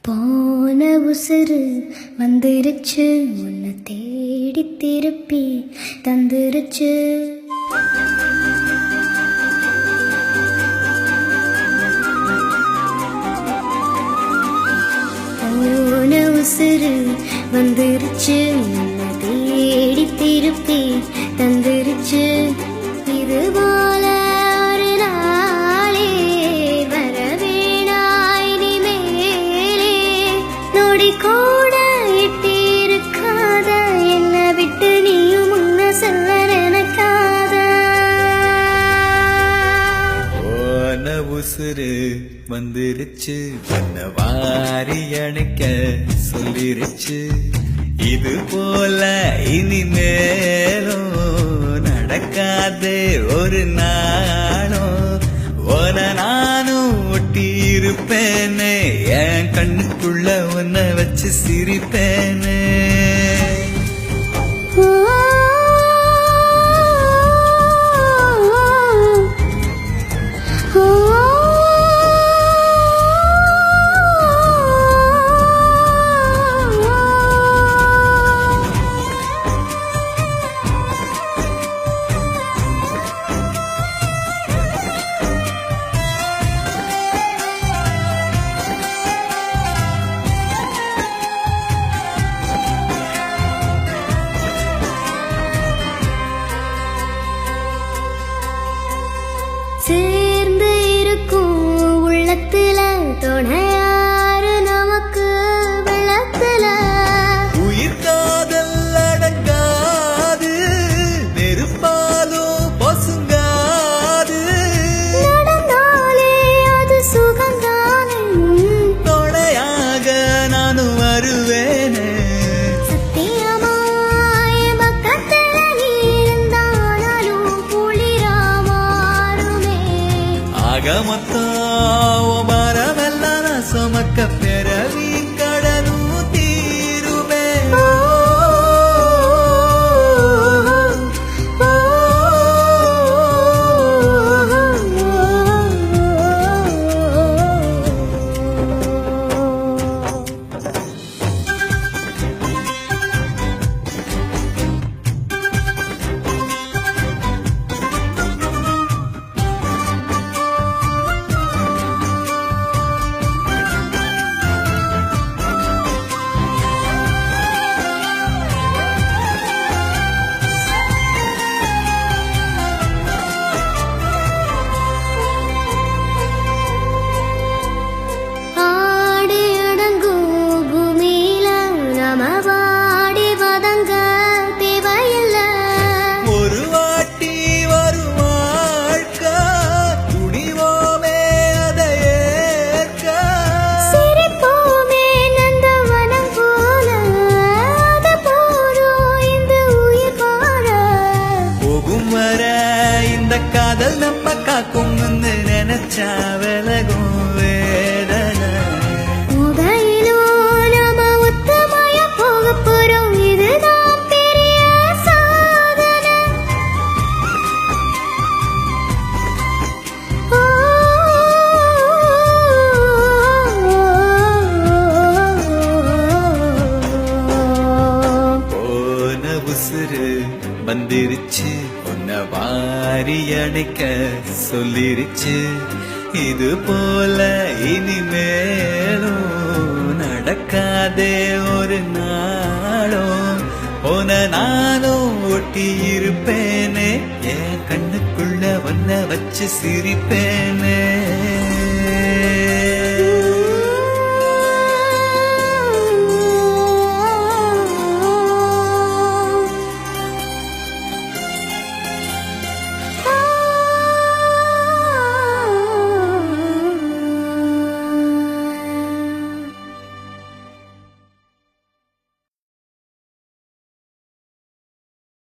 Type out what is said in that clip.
போன உசுறு வந்துருச்சு, உன்னை தேடி திருப்பி தந்துருச்சு. போன உசுறு வந்துருச்சு, உன்னை தேடி திருப்பி தந்துருச்சு. இது போல ஒரு நாளே வரவேணாய் நீ மேலே. நொடி கூட இட்டிருக்காத என்னை விட்டு நீயும் முன்ன செல்ல நினைக்காத. போன உசுறு வந்துருச்சு, பண்ண வாரி அணைக்க சொல்லிருச்சு. இது போல இனிமேலும் நடக்காதே ஒரு நாளும். ஓன நானும் ஒட்டி இருப்பேனே, என் கண்ணுக்குள்ள உன்னை வச்சு சிரிப்பேனே. சேர்ந்து இருக்கும் உள்ளத்துல துணையாரு நமக்கு வெள்ளத்துல. உயிர் காதல் அடங்காது, நெருப்பாலும் பசுங்காது. நடந்தாலே அது சுகந்தானே, தொடையாக நானும் வருவேனே. சத்தியமாய பக்கத்துல நீ இருந்தாலும் குளிரா மாறுமே. ஆக மொத்தம் மரமெல்லாம் நான் சுமக்க பிறவி கடனும் தீருமே. ஆடி அடங்கும் பூமியில நாம வாடி வதங்க தேவையில்லை. ஒரு வாட்டி வரும் வாழ்க்கை, துணிவோமே அதை ஏற்க. சிரிப்போமே நந்தவனம் போல, அது போதும் இந்த உயிர் வாழ. போகும் வர இந்த காதல் நம்ம காக்கும் நினைச்சா விலகும் வேதனை. உதயிலும் நாம ஒத்தமையா போகப் போறோம், இதுதான் பெரிய சாதனை. ஓ, போன உசுறு வந்துருச்சு, உன்னை வாரி அணைக்க சொல்லிருச்சு. இது போல இனிமேலும் நடக்காதே ஒரு நாளும். போன நானும் ஒட்டி இருப்பேனே, என் கண்ணுக்குள்ள உன்னை வச்சு சிரிப்பேனே.